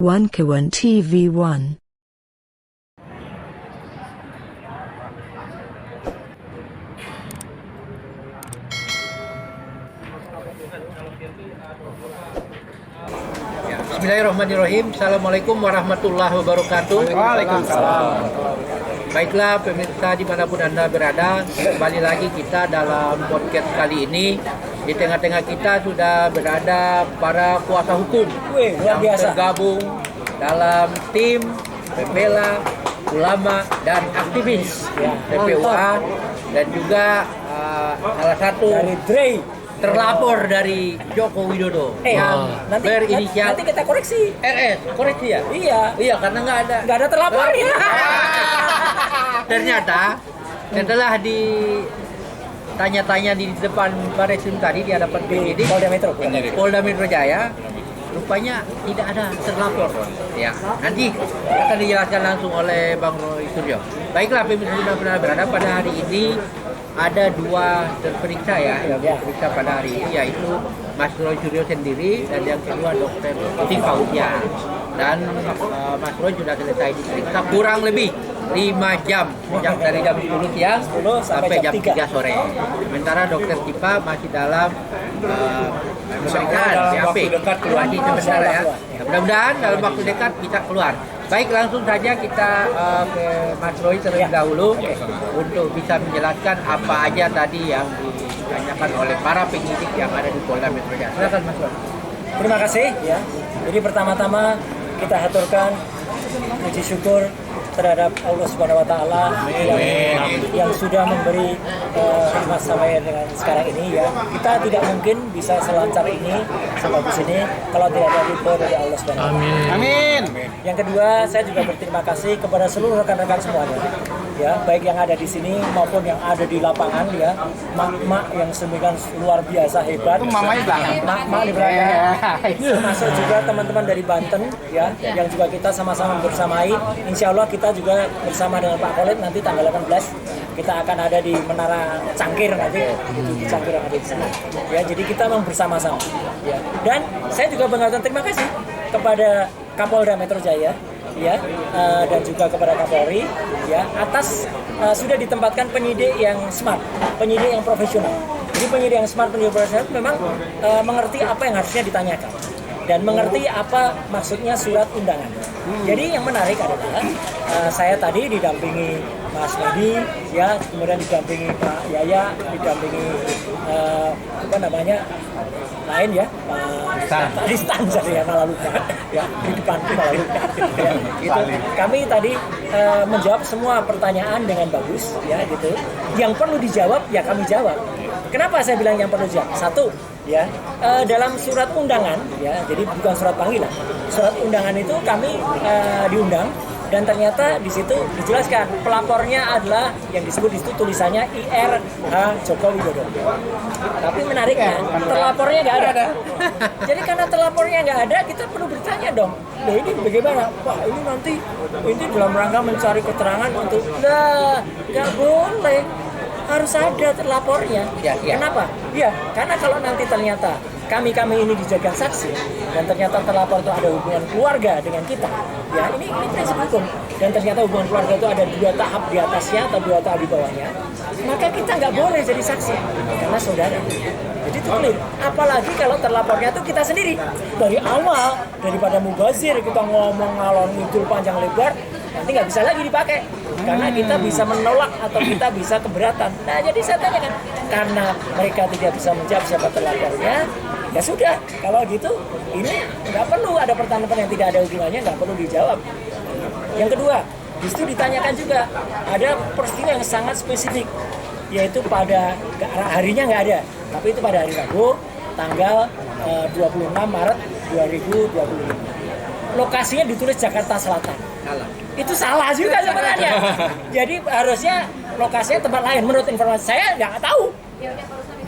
Wankawan TV1. Bismillahirrahmanirrahim. Assalamualaikum warahmatullahi wabarakatuh. Waalaikumsalam. Baiklah pemirsa dimanapun Anda berada, kembali lagi kita dalam podcast kali ini. Di tengah-tengah kita sudah berada para kuasa hukum Luar yang biasa. tergabung dalam tim pembela ulama dan aktivis TPUA, dan juga salah satu Dari Dre. terlapor dari Joko Widodo yang nanti berinisial kita koreksi. RS, koreksi ya? Iya, Karena nggak ada terlapornya. Ternyata setelah ditanya-tanya di depan Barreskrim tadi di hadapan penyidik Polda Metro Jaya, rupanya tidak ada terlapor. Ya, nanti akan dijelaskan langsung oleh Bang Roy Suryo. Baiklah pemirsa sudah pernah berada pada hari ini. Ada dua terperiksa yang diperiksa pada hari ini, yaitu Mas Roy Suryo sendiri dan yang kedua Dr. Siti Fauzia. Dan Mas Roy sudah selesai diperiksa kurang lebih 5 jam, sejak dari jam 10 siang sampai jam 3 sore. Sementara Dr. Tipa masih dalam pemeriksaan BAP. Masih sebentar ya. Mudah-mudahan dalam waktu dekat bisa keluar. Baik, langsung saja kita ke Mas Roy terlebih dahulu untuk bisa menjelaskan apa aja tadi yang ditanyakan oleh para penyidik yang ada di Polda Metro Jaya. Silakan Mas Roy. Terima kasih ya. Jadi pertama-tama kita haturkan puji syukur terhadap Allah Subhanahu wa taala yang sudah memberi hikmat sampai dengan sekarang ini ya. Kita tidak mungkin bisa selancar ini sebagus ini kalau tidak ada ridho dari Allah Subhanahu wa taala. Amin. Yang kedua, saya juga berterima kasih kepada seluruh rekan-rekan semuanya. Ya, baik yang ada di sini maupun yang ada di lapangan ya. Mak-mak yang semikian luar biasa hebat. Mak-mak di belakang. Termasuk juga teman-teman dari Banten ya, yang juga kita sama-sama bersamai. Insya Allah kita juga bersama dengan Pak Khalid nanti tanggal 18 kita akan ada di Menara Cangkir nanti di Cangkir yang ada di sini. Ya, jadi kita memang bersama-sama. Ya. Dan saya juga mengucapkan terima kasih kepada Kapolda Metro Jaya ya, dan juga kepada Kapolri ya, atas sudah ditempatkan penyidik yang smart, penyidik yang profesional. Jadi penyidik yang smart, penyidik profesional memang mengerti apa yang harusnya ditanyakan dan mengerti apa maksudnya surat undangan. Jadi yang menarik adalah saya tadi didampingi Mas Medi ya, kemudian didampingi Pak Yaya, didampingi lain ya, Pak Ristan saya malah lupa ya, di depanku malah lupa ya, gitu. Kami tadi menjawab semua pertanyaan dengan bagus ya gitu. Yang perlu dijawab ya kami jawab. Kenapa saya bilang yang perlu dijawab? Satu ya, dalam surat undangan ya, jadi bukan surat panggilan. Surat undangan itu kami diundang dan ternyata di situ dijelaskan pelapornya adalah yang disebut di situ tulisannya IRH Joko Widodo. Tapi menariknya terlapornya nggak ada. Jadi karena terlapornya nggak ada, kita perlu bertanya dong. Nah ini bagaimana? Pak ini nanti ini dalam rangka mencari keterangan untuk nggak boleh. Harus ada terlapornya. Ya. Kenapa? Ya, karena kalau nanti ternyata kami ini dijadikan saksi dan ternyata terlapor itu ada hubungan keluarga dengan kita, ya ini prinsip hukum. Dan ternyata hubungan keluarga itu ada 2 tahap di atasnya atau 2 tahap di bawahnya, maka kita nggak boleh jadi saksi karena saudara. Jadi itu clear. Apalagi kalau terlapornya itu kita sendiri. Dari awal, daripada mubazir kita ngomong ngalor ngidul panjang lebar, nanti nggak bisa lagi dipakai. Karena kita bisa menolak atau kita bisa keberatan. Nah jadi saya tanyakan, karena mereka tidak bisa menjawab siapa terlapornya, ya sudah. Kalau gitu, ini nggak perlu ada pertanyaan yang tidak ada hubungannya, nggak perlu dijawab. Yang kedua, justru ditanyakan juga ada peristiwa yang sangat spesifik, yaitu pada harinya nggak ada, tapi itu pada hari Rabu, tanggal 26 Maret 2025. Lokasinya ditulis Jakarta Selatan. Itu salah juga sebenarnya. Jadi harusnya lokasinya tempat lain. Menurut informasi saya nggak tahu.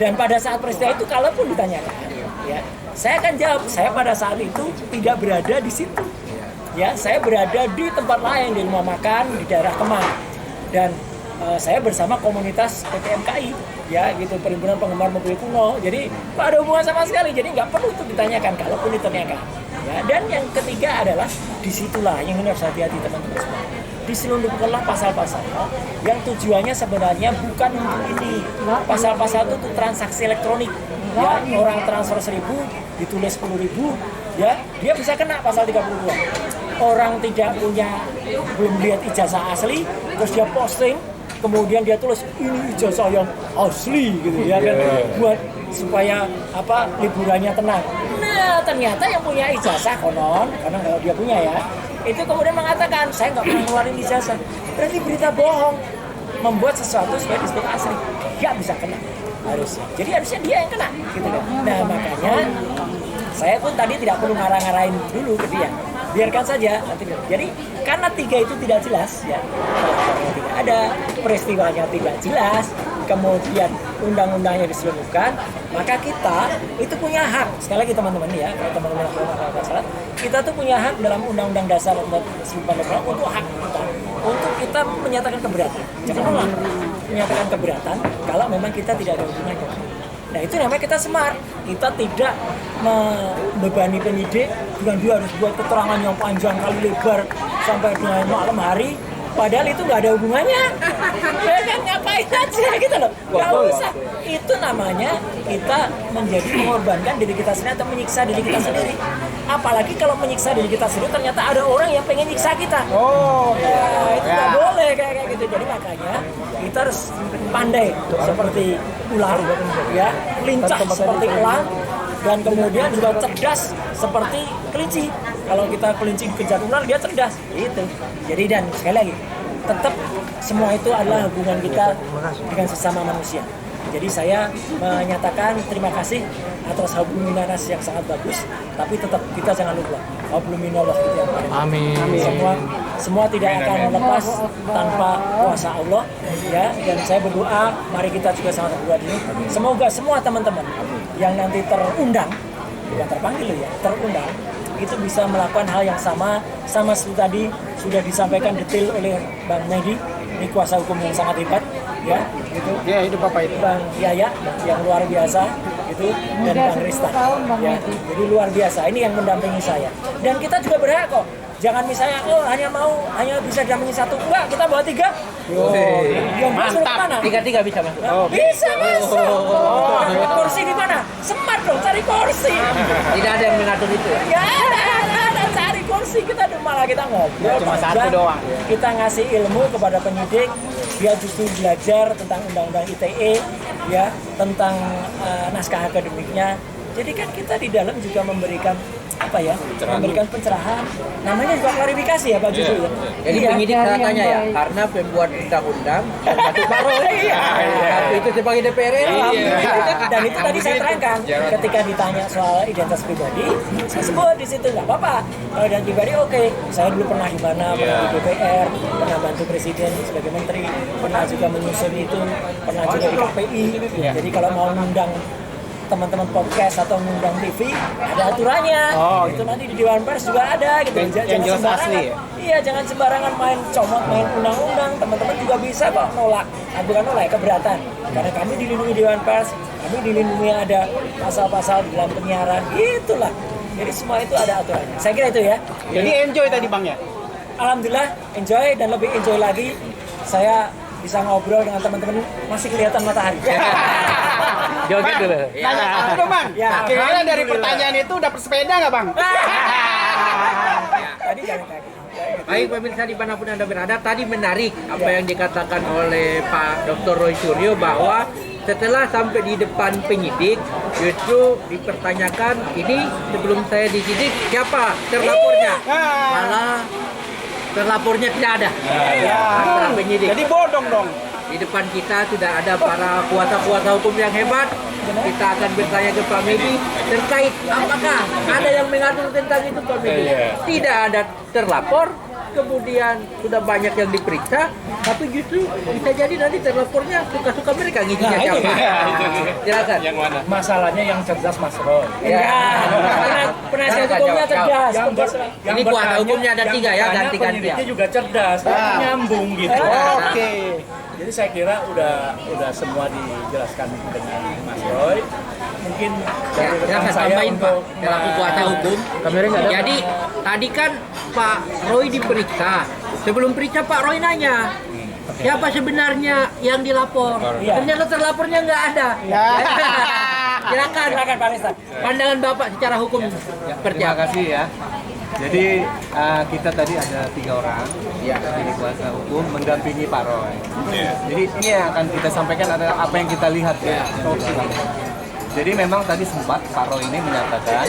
Dan pada saat peristiwa itu, kalaupun ditanyakan, ya, saya akan jawab. Saya pada saat itu tidak berada di situ. Ya, saya berada di tempat lain, di rumah makan di daerah Kemang. Dan saya bersama komunitas PTMKI, ya, gitu, Perhimpunan Penggemar Mobil Kuno. Jadi nggak ada hubungan sama sekali. Jadi nggak perlu itu ditanyakan. Kalaupun ditanyakan. Ya, dan yang ketiga adalah disitulah yang harus hati-hati teman-teman semua. Diselundupkanlah pasal-pasal yang tujuannya sebenarnya bukan untuk ini. Pasal-pasal itu untuk transaksi elektronik. Ya, orang transfer 1.000 ditulis 10.000, ya dia bisa kena pasal 32. Orang tidak punya, belum lihat ijazah asli, terus dia posting, kemudian dia tulis ini ijazah yang asli gitu ya kan, buat supaya apa liburannya tenang. Nah ternyata yang punya ijazah konon, karena kalau dia punya ya, itu kemudian mengatakan saya nggak pernah ngeluarin ijazah. Berarti berita bohong, membuat sesuatu supaya disebut asli, dia bisa kena harusnya. Jadi harusnya dia yang kena gitu kan. Nah makanya saya pun tadi tidak perlu ngarang-ngarain dulu ke dia, biarkan saja nanti. Jadi karena 3 itu tidak jelas ya, tidak ada, peristiwanya tidak jelas, kemudian undang-undangnya diselundupkan, maka kita itu punya hak. Sekali lagi teman-teman ya, kalau teman-teman yang salah, kita tuh punya hak dalam Undang-Undang Dasar 1945 untuk hak kita, untuk kita menyatakan keberatan. Jangan ulang, menyatakan keberatan kalau memang kita tidak ada hubungannya. Nah itu namanya kita smart, kita tidak membebani penyidik dengan dia harus buat keterangan yang panjang kali lebar sampai dengan malam hari, padahal itu nggak ada hubungannya. Ya kan ngapain aja gitu loh, nggak usah. Itu namanya kita menjadi mengorbankan diri kita sendiri atau menyiksa diri kita sendiri. Apalagi kalau menyiksa diri kita sendiri ternyata ada orang yang pengen nyiksa kita. Ya, itu nggak boleh kayak gitu. Jadi makanya kita harus pandai seperti ular, ya, lincah seperti elang, dan kemudian juga cerdas seperti kelinci. Kalau kita kelinci kejar ular, dia cerdas. Itu. Jadi dan sekali lagi, tetap semua itu adalah hubungan kita dengan sesama manusia. Jadi saya menyatakan terima kasih atas hablum minanas yang sangat bagus, tapi tetap kita jangan lupa hablum minallah itu yang paling. Amin. Semua tidak akan lepas tanpa kuasa Allah ya, dan saya berdoa, mari kita juga sama berdoa ini. Semoga semua teman-teman yang nanti terundang, bukan terpanggil ya, terundang, itu bisa melakukan hal yang sama seperti tadi sudah disampaikan detail oleh Bang Mehdi, ini kuasa hukum yang sangat hebat ya, gitu. Ya, itu Bapak itu. Bang Yaya yang luar biasa itu, dan Bang Rista ya, jadi luar biasa, ini yang mendampingi saya, dan kita juga berhak kok. Jangan misalnya hanya bisa dampingi 1, enggak, kita bawa 3. Yang masuk mana? 3 bisa masuk. Bisa masuk. Kursi di mana? Smart dong, cari kursi. Tidak ada yang mengatur itu ya. Ya ada, cari kursi, kita malah kita ngobrol. Cuma satu doang. Kita ngasih ilmu kepada penyidik, dia justru belajar tentang undang-undang ITE, ya, tentang naskah akademiknya. Jadi kan kita di dalam juga memberikan apa ya, memberikan pencerahan, namanya juga klarifikasi ya Pak Juju ya. Jadi penyidik saya tanya ya, karena pembuat undang-undang dan satu parol, satu itu sebagai DPR. Dan itu tadi saya terangkan ketika ditanya soal identitas pribadi, saya sebut di situ nggak apa-apa. Kalau identitas pribadi oke, saya dulu pernah di mana, pernah di DPR, pernah bantu presiden sebagai menteri, pernah juga menyusun itu, pernah juga di KPI. Jadi kalau mau ngundang teman-teman podcast atau ngundang TV ada aturannya. Itu nanti di Dewan Pers juga ada gitu. Jangan sembarangan. Iya, jangan sembarangan main comot, main undang-undang. Teman-teman juga bisa kok nolak. Bukan nolak, keberatan. Karena kami dilindungi Dewan Pers, kami dilindungi ada pasal-pasal dalam penyiaran. Itulah. Jadi semua itu ada aturannya. Saya kira itu ya. Jadi enjoy tadi Bang ya? Alhamdulillah enjoy, dan lebih enjoy lagi saya bisa ngobrol dengan teman-teman, masih kelihatan matahari. Joget dulu. Nanya aku dong Bang. Ya. Kira-kira dari pertanyaan itu dapat sepeda nggak Bang? Tadi jangan kaget. Baik pemirsa dimanapun Anda berada, tadi menarik apa yang dikatakan oleh Pak Dr. Roy Suryo bahwa setelah sampai di depan penyidik justru dipertanyakan, ini sebelum saya disidik siapa terlapornya? Malah terlapornya tidak ada. Para penyidik. Jadi bodong dong. Di depan kita sudah ada para kuasa-kuasa hukum yang hebat. Kita akan bertanya ke Pak Medi terkait apakah ada yang mengatur tentang itu Pak Medi. Tidak ada terlapor, kemudian sudah banyak yang diperiksa, tapi justru bisa jadi nanti terlapornya suka-suka mereka ngisinya Nah, itu siapa. dia. Silakan. Yang mana? Masalahnya yang cerdas Mas Roy. Ya. Penasihat Silakan, hukumnya jawab. cerdas. Ini kuasa hukumnya ada 3 ya, ganti-gantian. Penyidiknya juga cerdas, nyambung gitu. Oke. Jadi saya kira udah semua dijelaskan dengan Mas Roy. Mungkin Ya, dari rekan silakan saya tambahin Pak, untuk selaku kuasa hukum. Jadi tadi kan Pak Roy diperiksa. Sebelum periksa Pak Roy nanya, siapa sebenarnya yang dilapor? Iya. Ternyata terlapornya nggak ada. Silakan. Silakan Pak Resta. Pandangan Bapak secara hukum seperti Terima apa? kasih ya. Jadi kita tadi ada 3 orang dari kuasa hukum mendampingi Pak Roy. Jadi ini yang akan kita sampaikan adalah apa yang kita lihat ya. Jadi memang tadi sempat Pak Roy ini menyatakan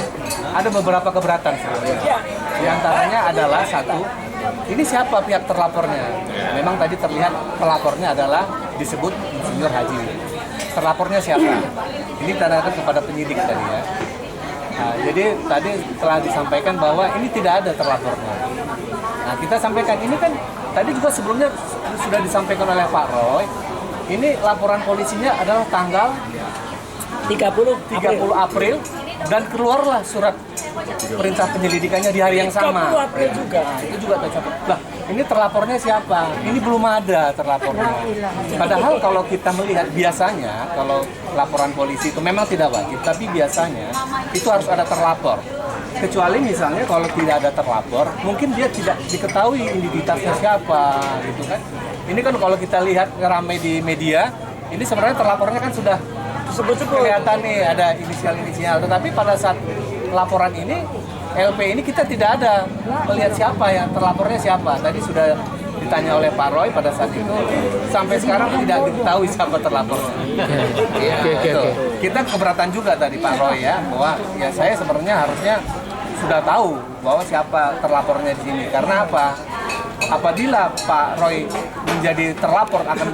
ada beberapa keberatan sebenarnya. Di antaranya adalah satu, ini siapa pihak terlapornya? Memang tadi terlihat pelapornya adalah disebut Insinyur Haji. Terlapornya siapa? Ini ditanyakan kepada penyidik tadi ya. Nah, jadi tadi telah disampaikan bahwa ini tidak ada terlapornya. Nah, kita sampaikan ini kan tadi juga sebelumnya sudah disampaikan oleh Pak Roy. Ini laporan polisinya adalah tanggal 30 April dan keluarlah surat perintah penyelidikannya di hari yang sama. 30 April juga. Nah, itu juga tercatat. Lah, ini terlapornya siapa? Ini belum ada terlapornya. Padahal kalau kita melihat biasanya kalau laporan polisi itu memang tidak wajib, tapi biasanya itu harus ada terlapor. Kecuali misalnya kalau tidak ada terlapor, mungkin dia tidak diketahui identitasnya siapa, gitu kan? Ini kan kalau kita lihat ramai di media, ini sebenarnya terlapornya kan sudah sebut-sebut kelihatan nih ada inisial-inisial, tetapi pada saat laporan ini LP ini kita tidak ada melihat siapa yang terlapornya siapa. Tadi sudah ditanya oleh Pak Roy pada saat itu, sampai sekarang tidak diketahui siapa terlapornya. Kita keberatan juga tadi Pak Roy ya, bahwa ya saya sebenarnya harusnya sudah tahu bahwa siapa terlapornya di sini. Karena apa? Apabila Pak Roy menjadi terlapor akan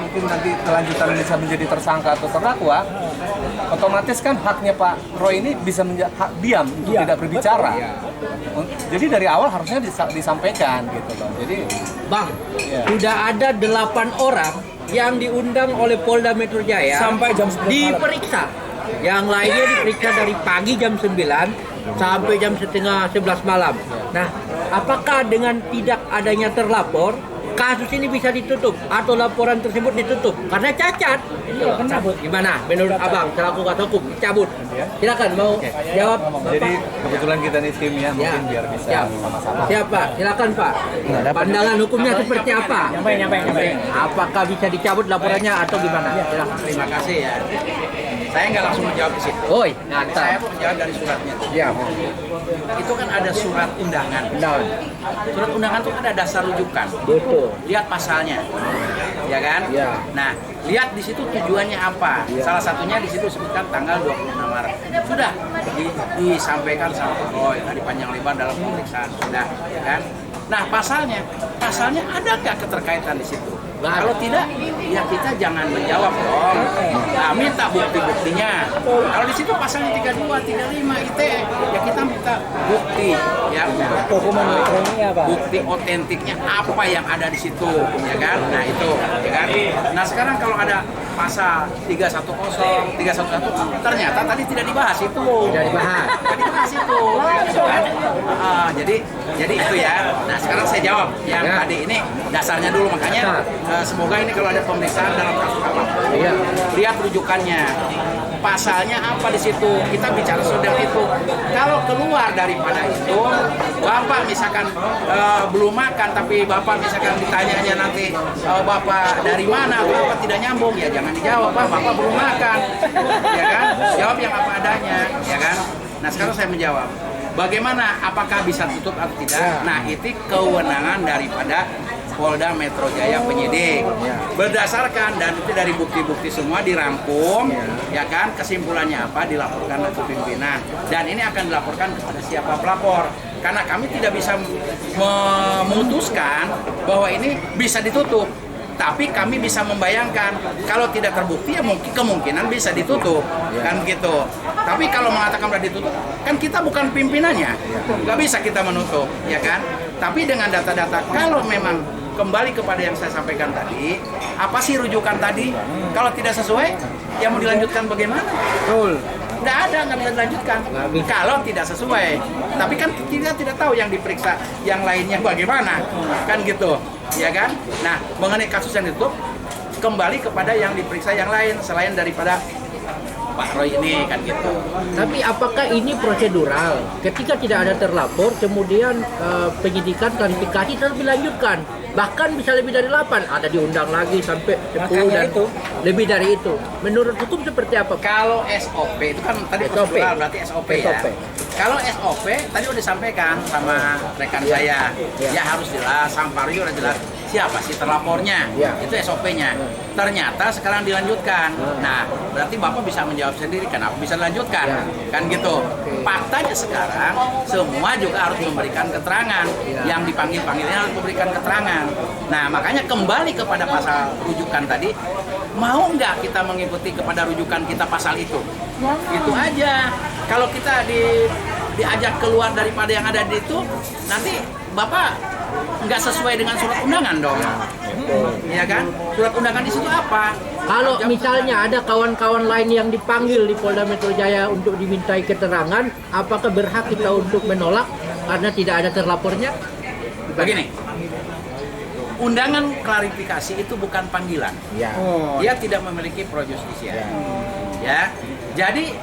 mungkin nanti kelanjutan bisa menjadi tersangka atau terdakwa, otomatis kan haknya Pak Roy ini bisa hak diam untuk tidak berbicara. Jadi dari awal harusnya disampaikan gitu loh. Jadi Bang, sudah ada 8 orang yang diundang oleh Polda Metro Jaya Sampai jam 11 malam. diperiksa. Yang lainnya diperiksa dari pagi jam 9 sampai jam setengah 11 malam. Nah, apakah dengan tidak adanya terlapor, kasus ini bisa ditutup atau laporan tersebut ditutup karena cacat? Iya, cabut. Gimana? Menurut Abang, selaku kuasa hukum, cabut. Silakan mau jawab. jadi Bapak. kebetulan kita nih tim ya, mungkin Ya. biar bisa Siap. sama-sama. Siapa? Silakan Pak. Pandangan hukumnya seperti apa? Nyampe. Apakah bisa dicabut laporannya atau gimana? Silakan. Terima kasih ya. Saya nggak langsung menjawab di situ. Oi, Saya mantap. menjawab dari suratnya. Ya, Itu kan ada surat undangan. down. Surat undangan itu kan ada dasar rujukan. Betul. Lihat pasalnya, ya kan? Ya. Nah, lihat di situ tujuannya apa. Salah satunya di situ sebutkan tanggal 26 Maret. Sudah disampaikan sama Pak Roy tadi panjang lebar dalam pemeriksaan. Sudah, ya kan? Nah, pasalnya ada nggak keterkaitan di situ? Nggak ada. Kalau tidak, ya kita jangan menjawab dong. Nah, minta bukti-buktinya. Kalau di situ pasalnya 32, 35 ITE, ya kita minta bukti, ya Dokumen elektroniknya apa? bukti otentiknya apa yang ada di situ, ya kan? Nah itu, ya kan? Nah sekarang kalau ada pasal 310, 311, ternyata tadi tidak dibahas itu. Tidak dibahas. Tidak dibahas itu. Kan? Jadi itu ya. Nah sekarang saya jawab yang Ya. tadi ini dasarnya dulu, makanya semoga ini kalau ada pemeriksaan dalam kasus apa, lihat rujukannya. Pasalnya apa di situ? Kita bicara soal itu. Kalau keluar daripada itu, Bapak misalkan belum makan, tapi Bapak misalkan ditanyanya nanti Bapak dari mana, atau Bapak tidak nyambung, ya jangan dijawab, Pak, Bapak belum makan, ya kan? Jawab yang apa adanya, ya kan? Nah sekarang saya menjawab. Bagaimana? Apakah bisa tutup atau tidak? Nah itu kewenangan daripada Polda Metro Jaya penyidik. Berdasarkan dan itu dari bukti-bukti semua dirangkum, ya kan? Kesimpulannya apa dilaporkan ke pimpinan dan ini akan dilaporkan kepada siapa pelapor. Karena kami tidak bisa memutuskan bahwa ini bisa ditutup. Tapi kami bisa membayangkan kalau tidak terbukti ya mungkin kemungkinan bisa ditutup kan gitu. Tapi kalau mengatakan sudah ditutup kan kita bukan pimpinannya, nggak bisa kita menutup ya kan. Tapi dengan data-data kalau memang kembali kepada yang saya sampaikan tadi, apa sih rujukan tadi? Kalau tidak sesuai, ya mau dilanjutkan bagaimana? Betul. Nggak bisa dilanjutkan kalau tidak sesuai. Tapi kan kita tidak tahu yang diperiksa yang lainnya bagaimana, kan gitu, ya kan? Nah, mengenai kasus yang ditutup, kembali kepada yang diperiksa yang lain selain daripada Pak Roy ini, kan gitu. Tapi apakah ini prosedural? Ketika tidak ada terlapor, kemudian penyidikan klarifikasi terus dilanjutkan. Bahkan bisa lebih dari 8, ada diundang lagi sampai 10 dan itu. lebih dari itu. Menurut hukum seperti apa, Pak? Kalau SOP itu kan tadi SOP. prosedural, berarti SOP ya. SOP. Kalau SOP tadi udah disampaikan sama rekan saya, ya harus jelas, Sampario udah jelas siapa sih terlapornya, itu SOP-nya. Ternyata sekarang dilanjutkan. Nah, berarti Bapak bisa menjawab sendiri kenapa bisa dilanjutkan, kan gitu. Faktanya sekarang semua juga harus memberikan keterangan, yang dipanggil-panggilnya harus memberikan keterangan. Nah, makanya kembali kepada pasal rujukan tadi, mau nggak kita mengikuti kepada rujukan kita pasal itu? Itu aja. Kalau kita diajak keluar daripada yang ada di itu, nanti Bapak nggak sesuai dengan surat undangan dong. Ya kan? Surat undangan di situ apa? Kalau misalnya ada kawan-kawan lain yang dipanggil di Polda Metro Jaya untuk dimintai keterangan, apakah berhak kita untuk menolak karena tidak ada terlapornya? Begini, undangan klarifikasi itu bukan panggilan. Dia tidak memiliki pro justisia. Ya, jadi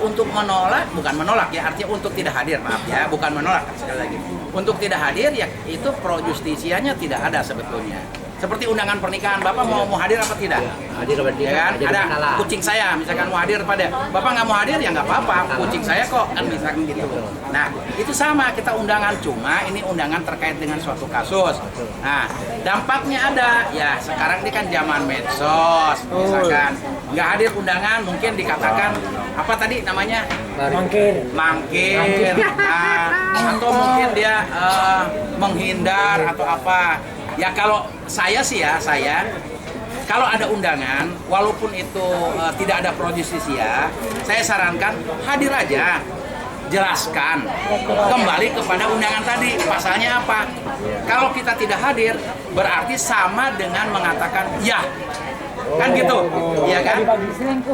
untuk menolak, bukan menolak ya, artinya untuk tidak hadir, maaf ya, bukan menolak sekali lagi. Untuk tidak hadir ya itu pro justisianya tidak ada sebetulnya. Seperti undangan pernikahan, Bapak mau hadir apa tidak? Hadir berarti Ya kan? jadi Ada masalah. kucing saya, misalkan mau hadir pada Bapak nggak mau hadir ya nggak apa-apa, kucing saya kok, kan misalkan gitu. Nah, itu sama, kita undangan, cuma ini undangan terkait dengan suatu kasus. Nah, dampaknya ada, ya sekarang ini kan zaman medsos, misalkan nggak hadir undangan mungkin dikatakan apa tadi namanya? Mangkir. Mangkir, atau mungkin dia menghindar atau apa. Ya kalau saya sih ya, kalau ada undangan, walaupun itu tidak ada pro justisia, saya sarankan hadir aja, jelaskan, kembali kepada undangan tadi, pasalnya apa. Kalau kita tidak hadir, berarti sama dengan mengatakan ya. Kan gitu, ya kan?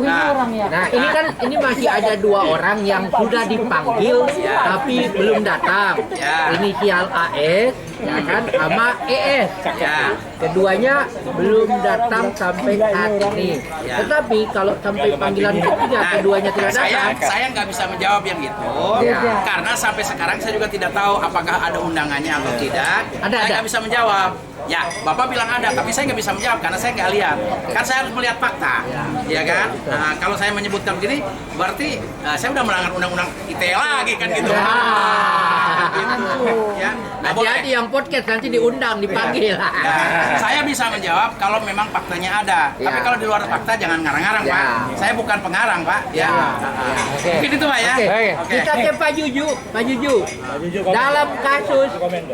Nah, ini masih ada 2 orang yang sudah dipanggil tapi belum datang. Inisial AS, ya kan, sama ES. Ya. Keduanya belum datang sampai saat ini. Tetapi kalau sampai panggilan ketiga keduanya tidak datang, Saya nggak bisa menjawab yang itu, karena sampai sekarang saya juga tidak tahu apakah ada undangannya atau tidak. Saya nggak bisa menjawab. Ya, Bapak bilang ada, tapi saya nggak bisa menjawab karena saya nggak lihat. Kan saya harus melihat fakta, ya kan? Nah, kalau saya menyebutkan begini, berarti saya udah melanggar undang-undang ITE lagi kan gitu. Ya, nah, hati-hati yang podcast nanti diundang, dipanggil. saya bisa menjawab kalau memang faktanya ada. Tapi kalau di luar fakta jangan ngarang-ngarang, Pak. Saya bukan pengarang, Pak. Ya. Mungkin itu, Pak ya. Oke. Kita ke Pak Juju. Pak Juju, dalam kasus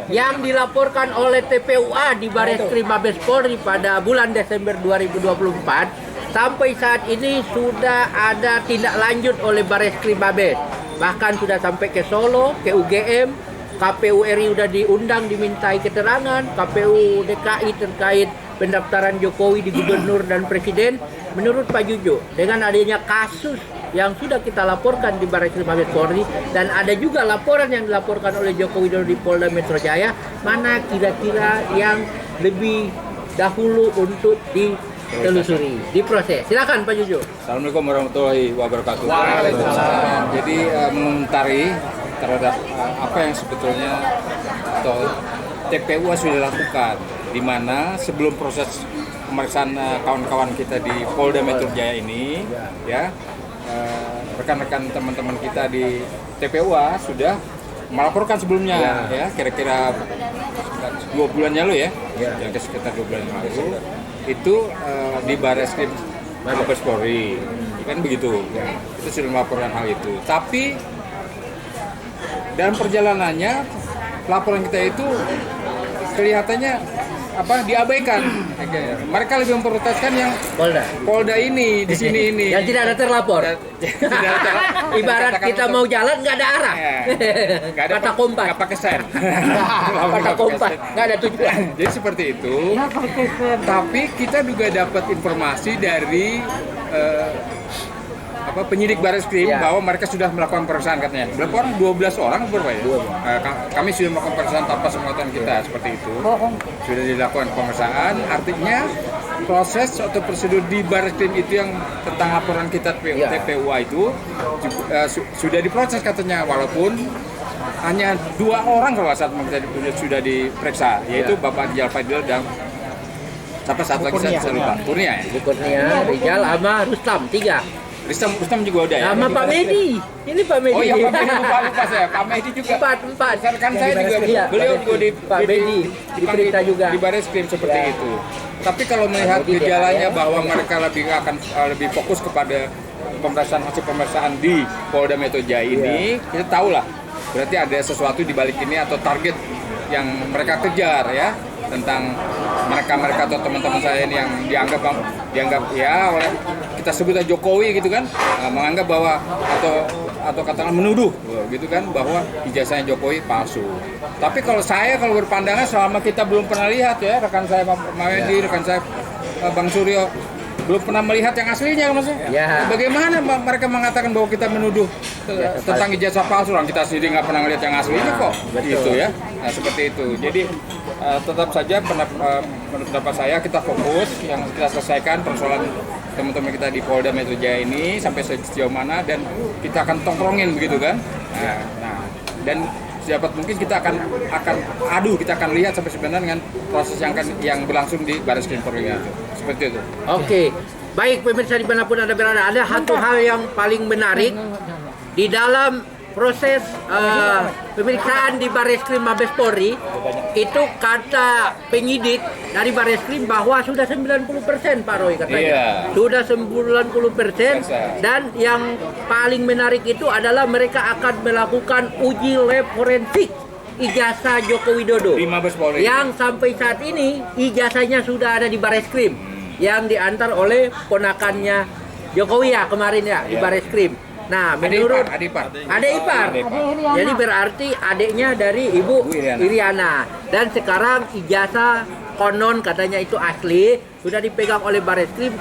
yang dilaporkan oleh TPUA di Bareskrim Mabes Polri pada bulan Desember 2024, sampai saat ini sudah ada tindak lanjut oleh Bareskrim Mabes. Bahkan sudah sampai ke Solo, ke UGM, KPU RI sudah diundang dimintai keterangan, KPU DKI terkait pendaftaran Jokowi di gubernur dan presiden. Menurut Pak Juju, dengan adanya kasus yang sudah kita laporkan di Bareskrim Mabes Polri dan ada juga laporan yang dilaporkan oleh Joko Widodo di Polda Metro Jaya, mana kira-kira yang lebih dahulu untuk ditelusuri, diproses? Silakan Pak Juju. Assalamualaikum warahmatullahi wabarakatuh. Jadi mengomentari terhadap apa yang sebetulnya atau TPU sudah lakukan, di mana sebelum proses pemeriksaan kawan-kawan kita di Polda Metro Jaya ini, ya rekan-rekan teman-teman kita di TPUA sudah melaporkan sebelumnya, ya kira-kira 2 bulan lalu ya, sekitar 2 bulan lalu itu di Bareskrim Mabes Polri, kan begitu, itu sudah melaporkan hal itu. Tapi dalam perjalanannya laporan kita itu kelihatannya diabaikan, mereka lebih memprioritaskan yang Polda ini di sini ini. Yang tidak ada terlapor. Ibarat kita mau jalan nggak ada arah. Nggak ada Kata kompas. nggak pakai sen. Kata kompas nggak ada tujuan. Jadi seperti itu. Tapi kita juga dapat informasi dari penyidik Barreskrim bahwa mereka sudah melakukan pemeriksaan katanya. Berapa orang? 12 orang berapa ya? Kami sudah melakukan pemeriksaan tanpa sepengetahuan kita seperti itu. Sudah dilakukan pemeriksaan, artinya proses atau prosedur di Barreskrim itu yang tentang laporan kita TPUA itu sudah diproses katanya, walaupun hanya 2 orang kalau saat sudah diperiksa, yaitu Bapak Rijal Fadil dan satu lagi saya lupa. Kurnia ya? Kurnia, Rijal, sama Rustam, 3. Rustam juga udah ya? Sama Pak Medi. Ini Pak Medi. Oh iya, Pak Medi lupa saya. Pak Medi juga. 4. Kan saya juga, beliau juga Pak Medi diperiksa juga. Di Barreskrim seperti itu. Tapi kalau melihat gejalanya bahwa mereka akan lebih fokus kepada hasil pemeriksaan di Polda Metro Jaya ini, kita tahu lah. Berarti ada sesuatu di balik ini atau target yang mereka kejar ya, tentang mereka atau teman-teman saya ini yang dianggap ya oleh kita sebutnya Jokowi gitu kan, menganggap bahwa atau katakan menuduh gitu kan bahwa ijazahnya Jokowi palsu. Tapi kalau berpandangan selama kita belum pernah lihat ya, rekan saya Pak Mawedi, rekan saya Bang Suryo belum pernah melihat yang aslinya maksudnya. Ya. Bagaimana mereka mengatakan bahwa kita menuduh tentang ijazah palsu, orang kita sendiri nggak pernah melihat yang aslinya kok. Gitu ya. Nah, seperti itu. Jadi tetap saja menurut pendapat saya kita fokus yang kita selesaikan persoalan teman-teman kita di Polda Metro Jaya ini sampai sejauh mana, dan kita akan tongkrongin begitu kan. Nah, dan dapat mungkin kita akan lihat sampai sebenarnya dengan proses yang berlangsung di Barreskrim Polri itu. Seperti itu. Oke. Baik pemirsa dimanapun Anda berada, ada satu hal yang paling menarik di dalam proses pemeriksaan di Barreskrim Mabes Polri. Itu kata penyidik dari Barreskrim bahwa sudah 90% Pak Roy katanya. Sudah 90%, dan yang paling menarik itu adalah mereka akan melakukan uji lab forensik ijazah Joko Widodo yang sampai saat ini ijazahnya sudah ada di Barreskrim yang diantar oleh ponakannya Jokowi ya kemarin ya di Barreskrim. Nah, menurut adik ipar. Jadi berarti adiknya dari Ibu Iriana. Dan sekarang ijazah konon katanya itu asli sudah dipegang oleh Barreskrim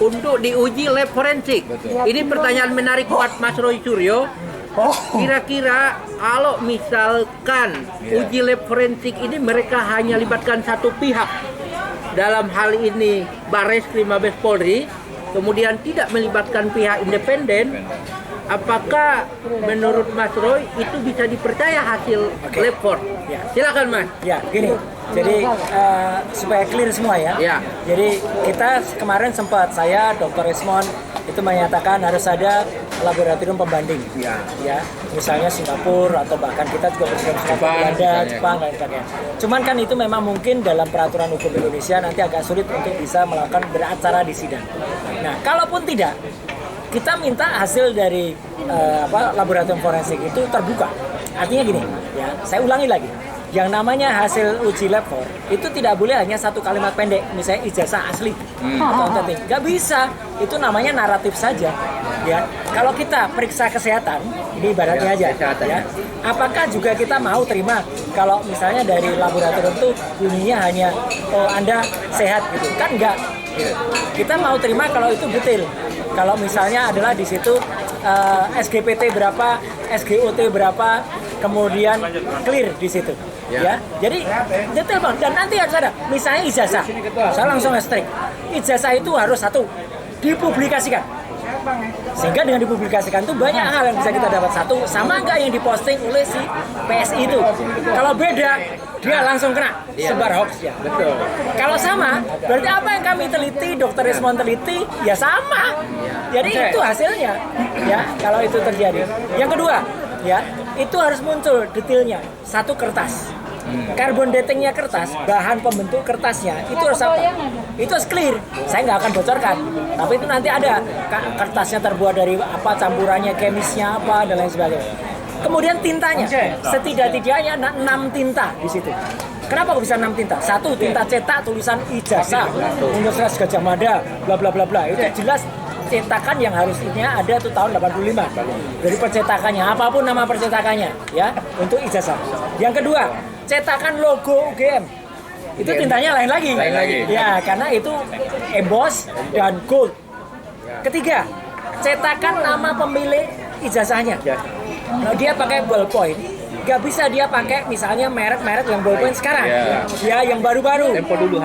untuk diuji lab forensik. Ini pertanyaan menarik buat Mas Roy Suryo. Kira-kira kalau misalkan uji lab forensik ini mereka hanya libatkan satu pihak, dalam hal ini Barreskrim Mabes Polri, kemudian tidak melibatkan pihak independen, apakah menurut Mas Roy itu bisa dipercaya hasil lab for? Silakan Mas. Ya, gini. Jadi supaya clear semua ya. Jadi kita kemarin sempat Dr. Esmond itu menyatakan harus ada laboratorium pembanding. Ya. Misalnya Singapura atau bahkan kita juga bersama Belanda, Jepang dan sebagainya. Cuman kan itu memang mungkin dalam peraturan hukum Indonesia nanti agak sulit untuk bisa melakukan beracara di sidang. Nah, kalaupun tidak, kita minta hasil dari laboratorium forensik itu terbuka. Artinya gini, ya, saya ulangi lagi. Yang namanya hasil uji lab for itu tidak boleh hanya satu kalimat pendek, misalnya ijazah asli atau autentik. Gak bisa, itu namanya naratif saja. Ya, kalau kita periksa kesehatan, ini ibaratnya aja. Ya, apakah juga kita mau terima kalau misalnya dari laboratorium itu bunyinya hanya Anda sehat gitu? Kan enggak. Kita mau terima kalau itu detail. Kalau misalnya adalah di situ SGPT berapa, SGOT berapa, kemudian clear di situ. Ya, jadi detail Bang. Dan nanti harus ada, misalnya ijazah. Saya langsung strik. Ijazah itu harus satu dipublikasikan. Sehingga dengan dipublikasikan itu banyak hal yang bisa kita dapat. Satu, sama nggak yang diposting oleh si PSI itu. Kalau beda, dia langsung kena sebar hoax ya. Betul. Kalau sama, berarti apa yang kami teliti, Dr. Esmond teliti, ya sama. Jadi itu hasilnya. Ya, kalau itu terjadi. Yang kedua, ya, itu harus muncul detailnya. Satu, kertas. Carbon datingnya kertas, bahan pembentuk kertasnya itu harus apa? Itu harus clear. Saya nggak akan bocorkan, tapi itu nanti ada kertasnya terbuat dari apa, campurannya, kemisnya apa dan lain sebagainya. Kemudian tintanya, setidak-tidaknya 6 tinta di situ. Kenapa kok bisa 6 tinta? 1 tinta cetak tulisan ijazah, Universitas Gadjah Mada, bla bla bla bla. Itu jelas cetakan yang harusnya ada tuh tahun 85. Dari percetakannya, apapun nama percetakannya, ya, untuk ijazah. Yang kedua, cetakan logo UGM. Itu tintanya lain lagi. Ya, karena itu emboss dan gold. Ketiga, cetakan nama pemilik ijazahnya. Nah, dia pakai ballpoint. Gak bisa dia pakai misalnya merek-merek yang ballpoint sekarang. Ya, yang baru-baru.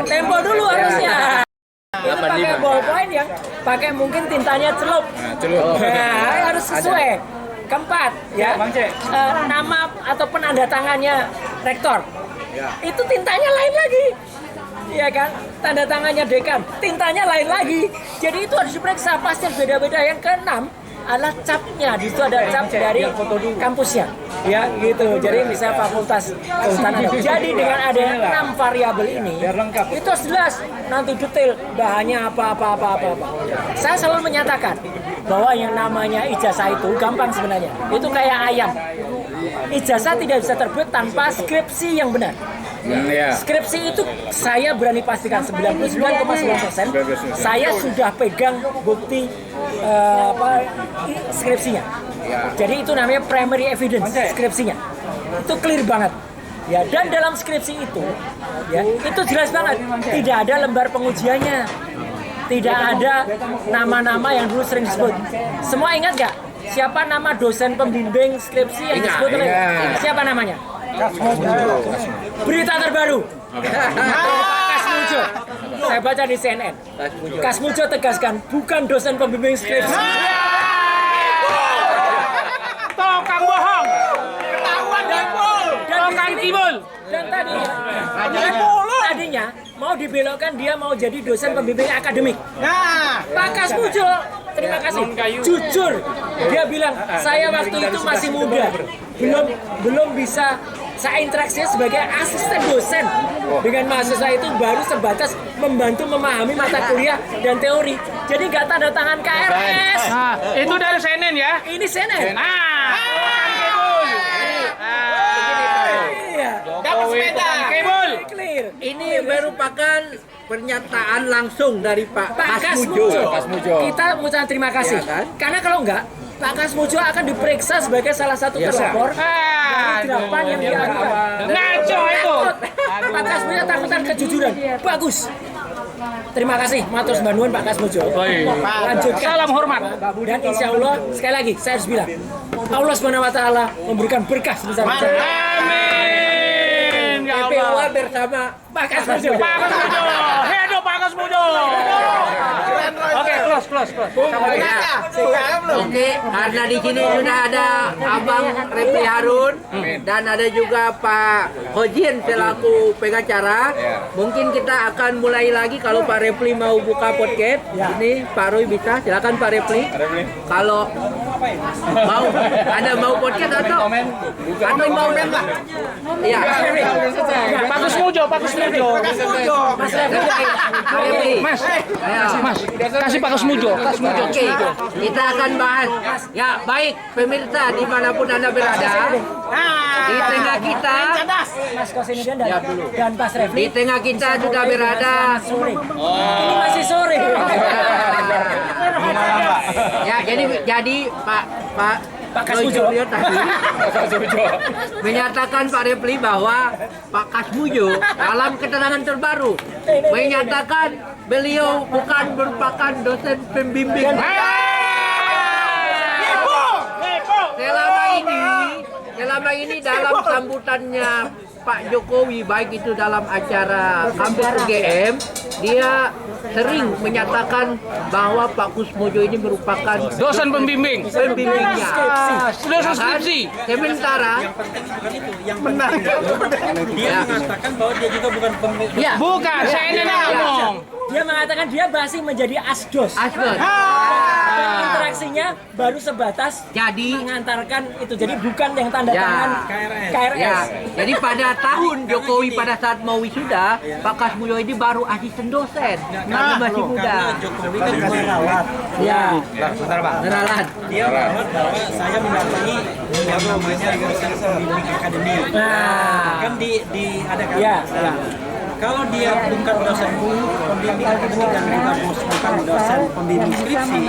Tempo dulu harusnya. Itu pakai ballpoint yang pakai mungkin tintanya celup. Nah, harus sesuai. Keempat, ya. Nama atau penanda tangannya rektor. Itu tintanya lain lagi. Iya kan? Tanda tangannya dekan, tintanya lain lagi. Jadi itu harus diperiksa, pasti beda-beda. Yang keenam adalah capnya, di situ ada cap dari kampusnya, ya gitu. Jadi misalnya fakultas kehutanan. Jadi dengan ada 6 variabel ini, itu harus jelas nanti detail bahannya apa. Saya selalu menyatakan bahwa yang namanya ijazah itu gampang sebenarnya. Itu kayak ayam. Ijazah tidak bisa terbit tanpa skripsi yang benar. Skripsi itu saya berani pastikan 99,9% saya sudah pegang bukti skripsinya. Jadi itu namanya primary evidence skripsinya. Itu clear banget. Ya, dan dalam skripsi itu ya, itu jelas banget tidak ada lembar pengujiannya. Tidak ada nama-nama yang dulu sering disebut. Semua ingat gak? Siapa nama dosen pembimbing skripsi yang disebut oleh? Siapa namanya? Berita terbaru. Kasmujo. Saya baca di CNN. Kasmujo tegaskan bukan dosen pembimbing skripsi. Tukang bohong. Ketahuan Dempul. Tukang timbul. Dan tadinya mau dibelokkan dia mau jadi dosen pembimbing akademik. Nah, Pak Kasmujo, terima kasih. Jujur, dia bilang saya waktu itu masih muda, belum bisa saya interaksinya sebagai asisten dosen dengan mahasiswa itu baru sebatas membantu memahami mata kuliah dan teori. Jadi nggak tanda tangan KRS. nah, itu dari CNN ya. Ini CNN. Iya. Dapat sepeda. Kebul. Clear. Ini merupakan pernyataan langsung dari Pak Kasmujo. Kasmujo. Kita mengucapkan terima kasih. Iya kan? Karena kalau enggak, Pak Kasmujo akan diperiksa sebagai salah satu terlapor dari 8 yang diadukan. Ngaco itu. Pak Kasmujo takutan kejujuran. Bagus. Terima kasih, matur sembah nuwun Pak Kasmujo. Lanjutkan. Salam hormat. Dan insya Allah, sekali lagi saya harus bilang, Allah SWT memberikan berkah sebesar-besar. Amin. Ya PPUA Allah. bersama Pak Kasmujo. Pak Kasmujo. Hidup Pak Kasmujo. Oke, close. Oke, karena di sini sudah ada Abang Refli Harun dan ada juga Pak Hojin selaku pengacara. Mungkin kita akan mulai lagi kalau Pak Refli mau buka podcast. Ini Pak Roy bisa, silakan Pak Refli. Kalau mau podcast atau mau lah. Iya. Pak Kasmujo. Mas Refli. Mas. Mas. Kasih Pak Kasmujo. Oke, kita akan bahas. Ya, baik pemirsa dimanapun Anda berada. Di tengah kita, Mas Kosinudin dan Pas di Refli. tengah kita sudah berada. Sore. Ini masih sore. Ya, jadi Pak Kasmujo tadi menyatakan Pak Refli bahwa Pak Kasmujo dalam keterangan terbaru menyatakan beliau bukan merupakan dosen pembimbing. Selama ini dalam sambutannya Pak Jokowi, baik itu dalam acara kampus UGM, dia sering menyatakan bahwa Pak Kasmujo ini merupakan Dosen pembimbing. pembimbingnya. Dosen skripsi. Sementara dia mengatakan bahwa dia juga bukan pemimpin. ya, Bukan, CNN yang ngomong. Dia mengatakan dia masih menjadi asdos. Asdos. interaksinya baru sebatas Jadi mengantarkan itu. Jadi bukan yang tanda tangan KRS. Ya, jadi pada tahun Jokowi pada saat mau wisuda, Pak Kasmulyo ini baru asisten dosen. Karena masih muda. Jokowi kan merawat. Ya, Bentar Pak. kenalan. Dia merawat bahwa saya mendampingi yang namanya jurusan pembimbing akademi. Kan di ada kan? Ya. Kalau dia bukan dosen pembimbing akademik dan juga bukan dosen pembimbing skripsi,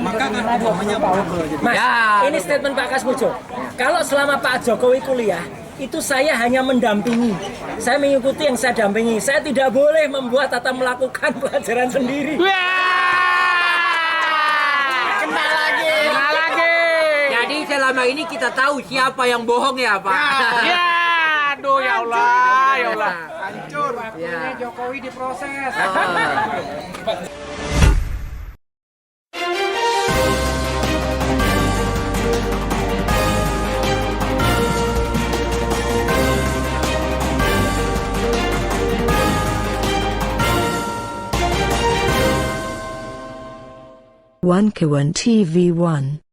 maka kan namanya probable. Jadi Mas, ini statement Pak Kasmulyo. Kalau selama Pak Jokowi kuliah, itu saya hanya mendampingi. Saya mengikuti yang saya dampingi. Saya tidak boleh membuat atau melakukan pelajaran sendiri. Kena lagi. Jadi selama ini kita tahu siapa yang bohong ya, Pak. Ya, aduh ya Allah, ya Allah. Hancur. Ya. Jokowi diproses. One Kawan TV 1.